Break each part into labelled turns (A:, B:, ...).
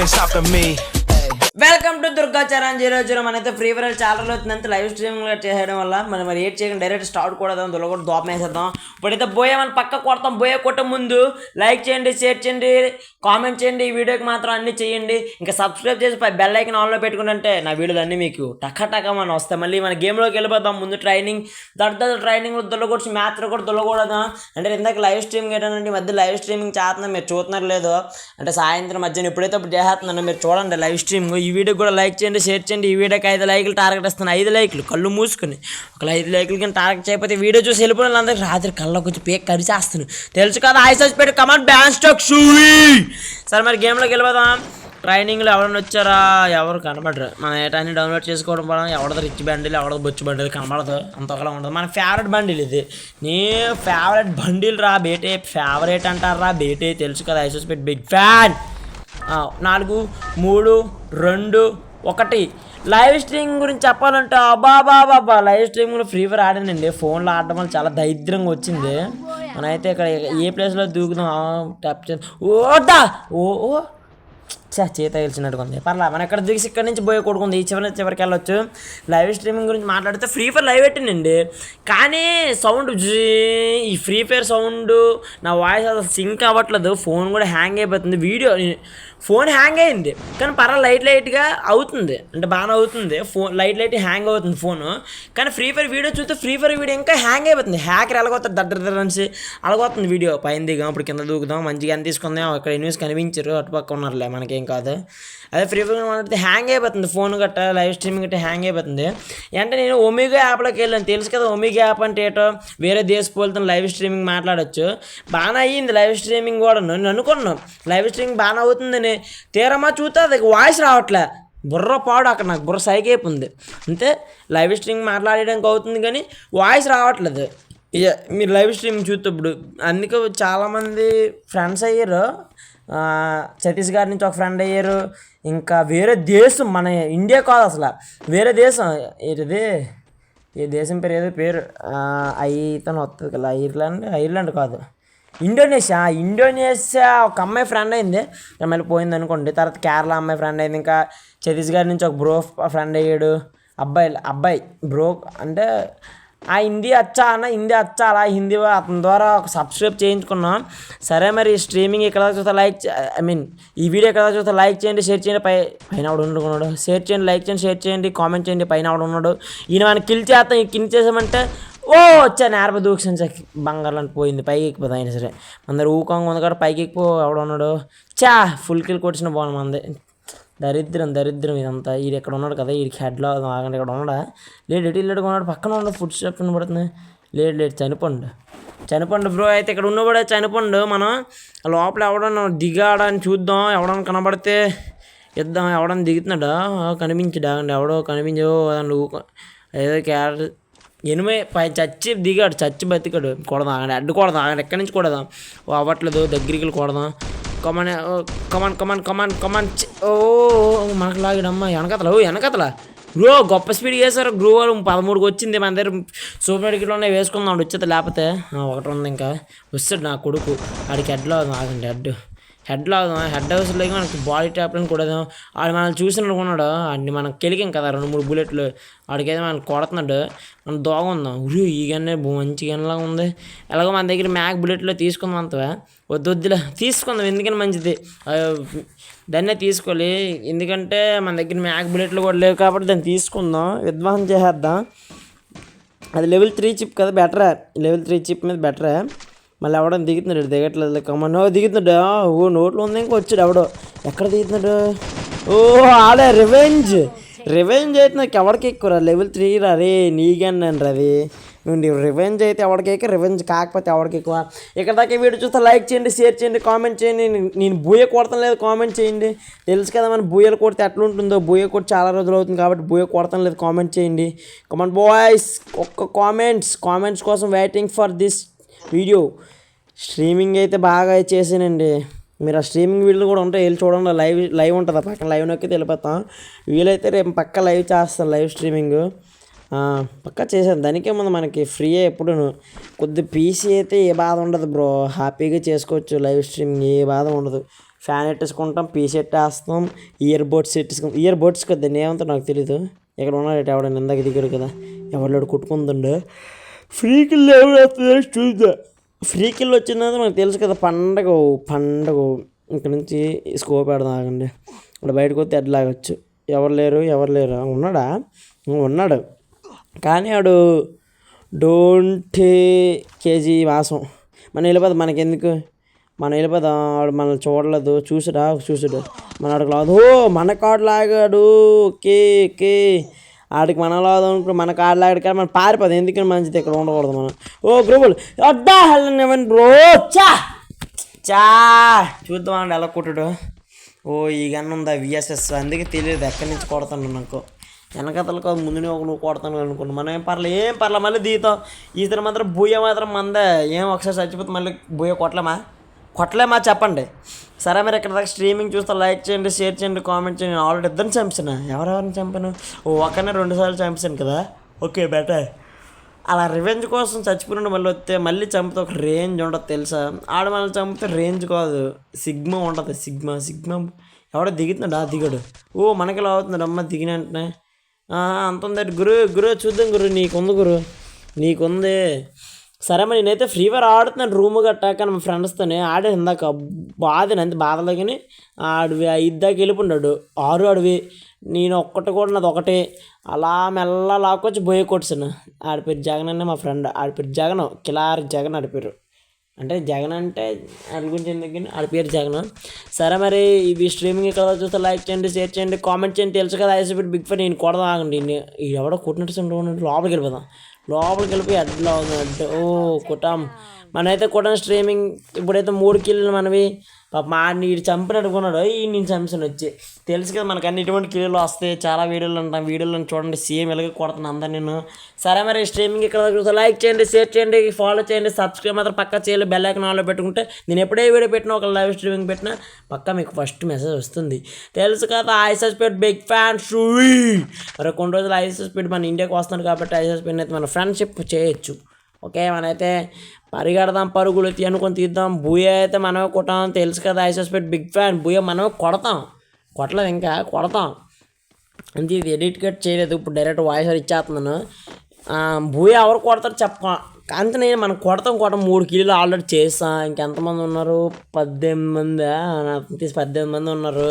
A: ain't stopping me.
B: Welcome to Durgacharan 00. మనైతే free fire చాలా రోజులు అవుతుందంటే లైవ్ స్ట్రీమింగ్ చేయడం వల్ల మరి ఏడ్ చేయకుండా డైరెక్ట్ స్టార్ట్ కూడా దొరకకుండా దోపం వేసేద్దాం. ఇప్పుడైతే బోయే మనం పక్క కొడతాం. బోయే కొట్టే ముందు లైక్ చేయండి, షేర్ చేయండి, కామెంట్ చేయండి. ఈ వీడియోకి మాత్రం అన్నీ చేయండి. ఇంకా సబ్స్క్రైబ్ చేసి బెల్ ఐకాన్ ఆన్లో పెట్టుకుంటే నా వీడియోలు అన్నీ మీకు టక్క మనం వస్తాయి. మళ్ళీ మన గేమ్లోకి వెళ్ళిపోతాం. ముందు ట్రైనింగ్ ట్రైనింగ్ దొల్లకూడదు, మ్యాథ్లో కూడా దొల్లకూడదు. అంటే ఇందాక లైవ్ స్ట్రీమింగ్ ఏంటంటే మధ్య లైవ్ స్ట్రీమింగ్ చేస్తున్నాను, మీరు చూస్తున్నారు లేదో. అంటే సాయంత్రం మధ్యాహ్నం ఎప్పుడైతే అప్పుడు చేస్తున్నాను, మీరు చూడండి లైవ్ స్ట్రీమింగ్. ఈ వీడియో కూడా లైక్ చేయండి, షేర్ చేయండి. ఈ వీడియోకి 5 లైకులు టార్గెట్ ఇస్తాను. 5 లైకులు కళ్ళు మూసుకుని ఒక 5 లైకులు కానీ టార్గెట్ చేయకపోతే వీడియో చూసి వెళ్ళిపోయిన అందరికి రాత్రి కళ్ళకి వచ్చి పేక్ కరిచేస్తాను, తెలుసు కదా. ఐసెస్ పెట్టి కమాండ్ బ్యాన్ స్టాక్ షూయి. సరే మరి గేమ్లోకి వెళ్ళిపోదాం. ట్రైనింగ్లో ఎవరైనా వచ్చారా? ఎవరు కనబడరు. మనం ఏటాన్ని డౌన్లోడ్ చేసుకోవడం వల్ల ఎవరిదో రిచ్ బండిల్, ఎవరిదో బొచ్చు బండిల్ కనబడదు. అంత ఒకలా ఉండదు. మన ఫేవరెట్ బండిల్ ఇది. నీ ఫేవరెట్ బండిల్ రా బేటే. ఫేవరెట్ అంటారా బేటే, తెలుసు కదా. ఐసెస్ పెట్టి బిగ్ ఫ్యాన్. 4 3 2 1. లైవ్ స్ట్రీమింగ్ గురించి చెప్పాలంటే అబాబాబా లైవ్ స్ట్రీమింగ్లో ఫ్రీ ఫైర్ ఆడానండి. ఫోన్లో ఆడడం వల్ల చాలా దరిద్రంగా వచ్చింది. మనమైతే ఇక్కడ ఏ ప్లేస్లో దూకుదాం. ట్యాప్ చేద్దాం. ఓ చేత గెలిచినట్టుగా ఉంది. పర్లా మనం ఎక్కడ దిగి ఇక్కడ నుంచి పోయి కొడుకుంది. ఈ చివరికి వెళ్ళొచ్చు. లైవ్ స్ట్రీమింగ్ గురించి మాట్లాడితే ఫ్రీ ఫైర్ లైవ్ పెట్టినండి, కానీ సౌండ్ ఈ ఫ్రీ ఫైర్ సౌండ్ నా వాయిస్ అసలు సింక్ అవ్వట్లేదు. ఫోన్ కూడా హ్యాంగ్ అయిపోతుంది. ఫోన్ హ్యాంగ్ అయింది కానీ లైట్గా అవుతుంది, అంటే బాగానే అవుతుంది. ఫోన్ లైట్ హ్యాంగ్ అవుతుంది ఫోను. కానీ ఫ్రీ ఫైర్ వీడియో చూస్తే ఫ్రీ ఫైర్ వీడియో ఇంకా హ్యాంగ్ అయిపోతుంది. హ్యాకర్ ఎలాగొస్తారు దగ్గర అలాగొస్తుంది వీడియో. పైన దిగాం, ఇప్పుడు కింద దూకుదాం, మంచిగా అని తీసుకుందాం. అక్కడ ఎనిమిస్ కనిపించరు, అటుపక్క ఉన్నారులే, మనకేం కాదు. అదే ఫ్రీ ఫైర్ మాట్లాడితే హ్యాంగ్ అయిపోతుంది ఫోన్ గట్ట, లైవ్ స్ట్రీమింగ్ గట్ట హ్యాంగ్ అయిపోతుంది. అంటే నేను ఒమేగా యాప్లోకి వెళ్ళాను, తెలుసు కదా ఒమేగా యాప్ అంటే ఏటో. వేరే దేశపోలతో లైవ్ స్ట్రీమింగ్ మాట్లాడచ్చు. బాగానే అయ్యింది లైవ్ స్ట్రీమింగ్ కూడా. నేను అనుకున్నాను లైవ్ స్ట్రీమింగ్ బాగానే అవుతుందని. తీరమా చూస్తే అది వాయిస్ రావట్లే. బుర్ర పాడు అక్కడ నాకు బుర్ర సైకేపు ఉంది. అంతే లైవ్ స్ట్రీమింగ్ మాట్లాడడానికి అవుతుంది కానీ వాయిస్ రావట్లేదు. ఇక మీరు లైవ్ స్ట్రీమింగ్ చూసేటప్పుడు అందుకే చాలామంది ఫ్రెండ్స్ అయ్యారు. ఛత్తీస్గఢ్ నుంచి ఒక ఫ్రెండ్ అయ్యారు. ఇంకా వేరే దేశం, మన ఇండియా కాదు అసలు, వేరే దేశం. ఏంటిది ఏ దేశం పేరు, ఏదో పేరు అయితను వస్తుంది కదా. ఐర్లాండ్ కాదు, ఇండోనేషియా ఒక అమ్మాయి ఫ్రెండ్ అయింది. మళ్ళీ పోయింది అనుకోండి. తర్వాత కేరళ అమ్మాయి ఫ్రెండ్ అయింది. ఇంకా ఛత్తీస్గఢ్ నుంచి ఒక బ్రో ఫ్రెండ్ అయ్యాడు. అబ్బాయి బ్రో అంటే హిందీ అచ్చా అలా హిందీ అతని ద్వారా ఒక సబ్స్క్రైబ్ చేయించుకున్నాం. సరే మరి స్ట్రీమింగ్ ఇక్కడ చూస్తే ఈ వీడియో ఎక్కడ చూస్తే లైక్ చేయండి, షేర్ చేయండి. పైన ఆవిడ ఉండుకున్నాడు. షేర్ చేయండి, లైక్ చేయండి, షేర్ చేయండి, కామెంట్ చేయండి. పైన ఆవిడ ఉన్నాడు. ఈయన మనం కిల్ చేసామంటే వచ్చా నేరప దూక్షణ బంగారం పోయింది. పైకి ఎక్కిపోతుంది. అయినా సరే అందరు ఊకంగా ఉంది కాబట్టి పైకి ఎక్కిపో. ఎవడున్నాడు ఫుల్ కిల్ కొట్టిన బాగుంది మంది. దరిద్రం ఇదంతా. వీడు ఎక్కడ ఉన్నాడు కదా, వీడికి హెడ్లో ఆగండి. ఇక్కడ ఉన్నాడా? లేడు ఉన్నాడు. పక్కన ఉన్నాడు. ఫుడ్ స్టెప్స్ వినబడుతుంది. లేడు చనిపోండు బ్రో. అయితే ఇక్కడ ఉన్నవాడే చనిపోండు. మనం లోపల ఎవడన్నా దిగాడని చూద్దాం. ఎవడన్నా కనబడితే ఇద్దాం. ఎవడన్నా దిగుతున్నాడా? కనిపించడా? ఎవడో కనిపించో ఏదో క్యారెట్ చచ్చి దిగాడు, చచ్చి బతికాడు. కొడదాం ఆగండి, అడ్డు కొడదాం ఆగండి. ఎక్కడి నుంచి కొడదాం? అవ్వట్లేదు, దగ్గరికి కొడదాం. కమాన్. మనకు లాగాడమ్మా. వెనకతల గ్రో గొప్ప స్పీడ్ చేశారు. గ్రో 13కి వచ్చింది. మన దగ్గర సూపర్ మెడికల్ ఉన్నాయి, వేసుకుందాం. వచ్చేది లేకపోతే ఒకటి ఉంది. ఇంకా వస్తాడు నా కొడుకు. ఆడికి హెడ్లో ఆగండి. హెడ్ హౌస్లోకి మనకి బాడీ ట్యాప్లను కొడదాం. ఆడు మనల్ని చూసినట్టుకున్నాడు. అన్ని మనకు కెలికాం కదా 2-3 బుల్లెట్లు. ఆడికైతే మనకు కొడుతున్నాడు. మనం దోగ ఉందాం. ఈ గన్నే మంచి గన్లాగా ఉంది. ఎలాగో మన దగ్గర మ్యాక్ బుల్లెట్లో తీసుకుందాం. అంతవా వద్దులా తీసుకుందాం, ఎందుకని మంచిది. దాన్నే తీసుకోవాలి, ఎందుకంటే మన దగ్గర మ్యాక్ బుల్లెట్లు కూడా లేవు కాబట్టి దాన్ని తీసుకుందాం. విధ్వంసం చేసేద్దాం. అది లెవెల్ 3 చిప్ కదా, బెటరే. లెవెల్ 3 చిప్ మీద బెటరే. మళ్ళీ ఎవడో దిగుతున్నాడు, దిగట్లేదు. కమ్మనో దిగుతున్నాడు. నోట్లో ఉంది. ఇంకా వచ్చాడు ఎవడో. ఎక్కడ దిగుతున్నాడు? ఆడే రివెంజ్ అయితే నాకు ఎవరికి ఎక్కువ లెవెల్ 3 రా రే. నీకన్నాను రవి, నువ్వు రివెంజ్ అయితే ఎవరికి రివెంజ్ కాకపోతే ఎవరికి ఎక్కువ. ఇక్కడ దాకా వీడియో చూస్తే లైక్ చేయండి, షేర్ చేయండి, కామెంట్ చేయండి. నేను బూయ కొడతాం లేదు, కామెంట్ చేయండి. తెలుసు కదా మన బూయలు కొడితే ఎట్లా ఉంటుందో. బూయ కొట్టి చాలా రోజులు అవుతుంది కాబట్టి బూయ కొడతాం లేదు, కామెంట్ చేయండి. కమాండ్ బాయ్స్, ఒక్క కామెంట్స్ కోసం waiting for this video. Streaming అయితే బాగా చేసానండి. మీరు ఆ స్ట్రీమింగ్ వీడియోలు కూడా ఉంటాయి, వెళ్ళి చూడండి. లైవ్ ఉంటుంది, పక్కన లైవ్ నొక్కి వెళ్ళిపోతాం. వీలైతే రేపు పక్క లైవ్ చేస్తాను, లైవ్ స్ట్రీమింగ్ పక్కా చేశాను. దానికే ముందు మనకి ఫ్రీయే ఎప్పుడు. కొద్ది పీసీ అయితే ఏ బాధ ఉండదు బ్రో, హ్యాపీగా చేసుకోవచ్చు లైవ్ స్ట్రీమింగ్, ఏ బాధ ఉండదు. ఫ్యాన్ పెట్టేసుకుంటాం, పీస్ పెట్టేస్తాం, ఇయర్ బడ్స్ పెట్టేసుకుంటాం. ఇయర్ బడ్స్ కదా ఏమంతా నాకు తెలీదు. ఇక్కడ ఉన్నాడు ఎవడైనా ఇందాక దిగాడు కదా, ఎవరు కొట్టుకుంటుండే. ఫ్రీ కిల్ ఎవరు వస్తుందో చూద్దాం. ఫ్రీ కిల్ వచ్చిందంటే మనకు తెలుసు కదా, పండగ ఇక్కడ నుంచి స్కోప్ పెడదాం. ఆగండి, ఇప్పుడు బయటకు వస్తే ఎడ్లాగచ్చు. ఎవరు లేరు. ఉన్నాడు కానీ ఆడు కేజీ మాసం. మనం వెళ్ళిపోదాం, మనకెందుకు, మనం వెళ్ళిపోదాం. ఆడు మనల్ని చూడలేదు, చూసాడు మన ఆడికి లాదు. మన కార్డు లాగాడు. ఓకే ఆడికి మన లాదు అనుకో, మన కార్డు లాగాడు కానీ మనం పారిపోదాం. ఎందుకని మంచిది ఇక్కడ ఉండకూడదు మనం. గ్రూపులు అడ్డా హెల్లని బ్రో. చూద్దాం అండి ఎలా కొట్టాడు. ఈ గన్ ఉందా విఎస్ఎస్, అందుకే తెలియదు ఎక్కడి నుంచి కొడతాను. నాకు వెనకతలకు ముందునే నువ్వు కొడతాను అనుకున్నాను. మనం ఏం పర్లే మళ్ళీ దిగుతాం. ఈతర మాత్రం బూయ మాత్రం మందే. ఒకసారి చచ్చిపోతే మళ్ళీ బూయ కొట్టలేమా చెప్పండి. సరే, మీరు ఇక్కడ దాకా స్ట్రీమింగ్ చూస్తే లైక్ చేయండి, షేర్ చేయండి, కామెంట్ చేయండి. నేను ఆల్రెడీ ఇద్దరిని చంపాను. ఎవరెవరిని చంపాను? ఒకనే 2 సార్లు చంపాను కదా. Okay better. అలా రివెంజ్ కోసం చచ్చిపోయిన మళ్ళీ వస్తే మళ్ళీ చంపితే ఒక రేంజ్ ఉండదు తెలుసా. ఆడ మనల్ని చంపితే రేంజ్ కాదు, సిగ్మా ఉంటుంది. సిగ్మా ఎవడో దిగాడు. మనకి ఇలా అవుతుంది అమ్మ దిగిన వెంటనే. అంత ఉంది గురు చూద్దాం నీకుంది. సరే మరి నేనైతే ఫ్రీ ఫైర్ ఆడుతున్నాను రూమ్ కట్టాక మా ఫ్రెండ్స్తోనే ఆడే. ఇందాక బాధలో కానీ ఆడు 5 దాకా వెళ్ళిపోయాడు. 6 ఆడివి, నేను ఒక్కటి కూడా నాది ఒకటే. అలా మెల్ల లాక్కొచ్చి బోయ కొట్టాను. ఆడి పేరు జగన్ అనే మా ఫ్రెండ్. ఆడి పేరు జగన్, కిలారి జగన్ ఆడి పేరు. అంటే జగన్ అంటే ఆడి గురించి ఎందుకు, ఆడి పేరు జగన్. సరే మరి ఇవి స్ట్రీమింగ్ ఇక్కడ చూస్తే లైక్ చేయండి, షేర్ చేయండి, కామెంట్ చేయండి. తెలుసు కదా ఐసోపెట్టి బిగ్ ఫైర్. నేను కొడదాం ఆగండి. ఎవడో కొట్టినట్టు లోపలికి వెళ్ళిపోదాం. లోపలికి వెళ్ళిపోయి అడ్లా ఉంది. కొట్టాం. మనమైతే కొట్టాను స్ట్రీమింగ్. ఇప్పుడైతే 3 కిల్లు మనవి. నీడు చంపినట్టుకున్నాడు. నేను చంపాను వచ్చి. తెలుసు కదా మనకు అన్ని ఇటువంటి కిల్లులు వస్తాయి. చాలా వీడియోలు ఉంటాయి. వీడియోలో చూడండి సేమ్ ఇలాగే కొడతాను అందరు నేను. సరే మరి స్ట్రీమింగ్ ఇక్కడ చూస్తే లైక్ చేయండి, షేర్ చేయండి, ఫాలో చేయండి, సబ్స్క్రైబ్ మాత్రం పక్కా చేయాలి. బెల్ ఐకాన్ ఆన్లో పెట్టుకుంటే నేను ఎప్పుడే వీడియో పెట్టినా, ఒక లైవ్ స్ట్రీమింగ్ పెట్టినా పక్కా మీకు ఫస్ట్ మెసేజ్ వస్తుంది. తెలుసు కదా ఐసోపెట్టి బిగ్ ఫ్యాన్ షూయి. మరి కొన్ని రోజులు ఐసోపెట్టి మన ఇండియాకి వస్తున్నాడు కాబట్టి ఐసోపెట్టి అయితే మన ఫ్రెండ్షిప్ చేయొచ్చు. ఓకే, మనైతే పరిగెడదాం, పరుగులు అనుకొని తీద్దాం. బూయ అయితే మనమే కొట్టాం. తెలుసు కదా ఐసోపెట్టి బిగ్ ఫ్యాన్. బూయ మనమే కొట్టలేదు ఇంకా కొడతాం. అంటే ఇది ఎడిట్ కట్ చేయలేదు, ఇప్పుడు డైరెక్ట్ వాయిస్ ఇచ్చేస్తున్నాను. బూయ ఎవరు కొడతారు అంతే. నేను మనం కొడతాం 3 కిలోలు ఆల్రెడీ చేస్తాం. ఇంకెంతమంది ఉన్నారు? 18 మంది. 18 మంది ఉన్నారు.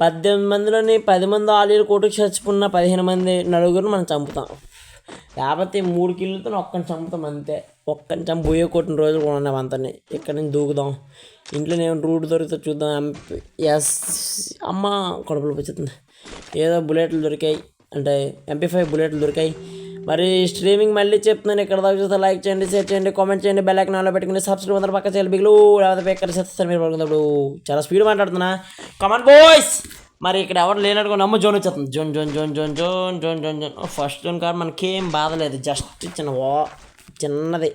B: 18 మందిలోని 10 మంది ఆలీలు కొట్టుకు చచ్చిపోయిన 15 మంది నలుగురు మనం చంపుతాం. లేకపోతే 3 కిలోలతో ఒక్కని చంపుతాం అంతే. ఒక్కని బోయ కొట్టిన రోజులు కూడా ఉన్నాయి. అంతని ఇక్కడి నుంచి దూకుదాం. ఇంట్లో నేను రూట్ దొరికితే చూద్దాం. అమ్మ కడుపులో వచ్చేస్తుంది. ఏదో బుల్లెట్లు దొరికాయి, అంటే MP5 బుల్లెట్లు దొరికాయి. మరి స్ట్రీమింగ్ మళ్ళీ చెప్తున్నాను. ఇక్కడ దాకా చూస్తే లైక్ చేయండి, షేర్ చేయండి, కామెంట్ చేయండి, బెల్ ఐకాన్ ఆన్లో పెట్టుకుని సబ్స్క్రైబ్ అందరూ పక్క చేయాలి. బిగ్లు లేకపోతే ఎక్కడ చేస్తారు మీరు పడుకున్నప్పుడు. చాలా స్పీడ్ మాట్లాడుతున్నా. Come on boys. మరి ఇక్కడ ఎవరు లేనట్టుగా నమ్మ జోన్ వచ్చేస్తుంది. జోన్ ఫస్ట్ జోన్ కాదు, మనకేం బాధ లేదు. జస్ట్ చిన్నది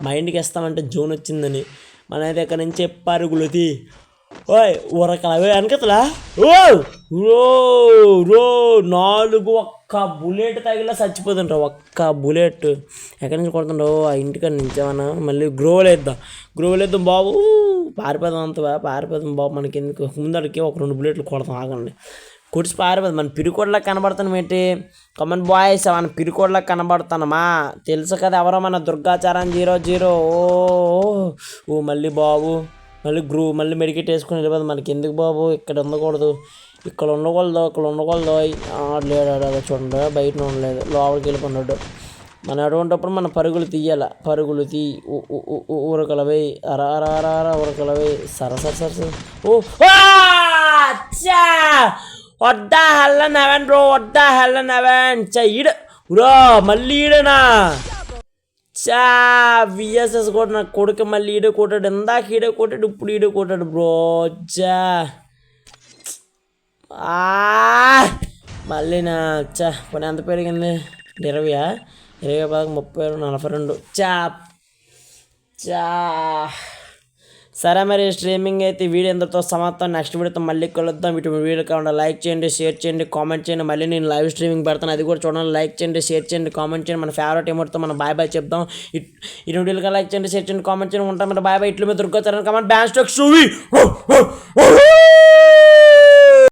B: మైండ్కి వేస్తామంటే జోన్ వచ్చిందని. మనైతే ఇక్కడ నుంచి పరుగులుతి ఉరకలవే వెనకతలా. రో 4 ఒక్క బుల్లెట్ తగిలా చచ్చిపోతుంటావు. ఒక్క బుల్లెట్ ఎక్కడి నుంచి కొడుతుంటావు? ఆ ఇంటికాడ నుంచి ఏమన్నా మళ్ళీ గ్రోవలేద్దాం బాబు. పారిపోదాం బాబు. మనకి ఎందుకు ముందడికి ఒక 2 బుల్లెట్లు కొడతాం. ఆగండి, కొడిచి పారిపోదు. మన పిరికోడ్లా కనబడతాను ఏంటి? కమెంట్ బాయ్స్, మన పిరికోడ్లా కనబడతానమ్మా. తెలుసు కదా ఎవరో మన దుర్గాచారం 00. మళ్ళీ బాబు మళ్ళీ మెడికేట్ వేసుకుని వెళ్ళిపోదు. మనకి ఎందుకు బాబు? ఇక్కడ ఉండకూడదు. ఇక్కడ ఉండకూడదు. లేడు చూడండి, బయట ఉండలేదు, లోపలికి వెళ్ళిపోన్నాడు. మన అటువంటిప్పుడు మన పరుగులు తీయాల. పరుగులు ఊరకలవై ఊరకలవై సర వడ్డా హెల్లన్ బ్రో మళ్ళీ ఈడనా విఎస్ఎస్ కూడా నా కొడుకు మళ్ళీ ఈడే కొట్టాడు. ఇందాక ఈడే కొట్టాడు, ఇప్పుడు ఈడే కొట్టాడు బ్రో. మళ్ళీ పని ఎంత పెరిగింది? 20 20 30 42. సరే మరి స్ట్రీమింగ్ అయితే వీడియో ఎంతతో సమాప్తం. నెక్స్ట్ వీడియోతో మళ్ళీ కలుద్దాం. ఇటు వీడియో కాకుండా లైక్ చేయండి, షేర్ చేయండి, కామెంట్ చేయండి. మళ్ళీ నేను లైవ్ స్ట్రీమింగ్ పెడతాను, అది కూడా చూడండి. లైక్ చేయండి, షేర్ చేయండి, కామెంట్ చేయండి. మన ఫేవరెట్ ఎమోట్తో మనం బాయ్ బాయ్ చెప్దాం. ఈ వీడియోగా లైక్ చేయండి, షేర్ చేయండి, కామెంట్ చేయండి. ఉంటాం. Bye bye. ఇట్లు మీద దుర్గా చరణ్ కమెంట్ బ్యాన్ స్టాక్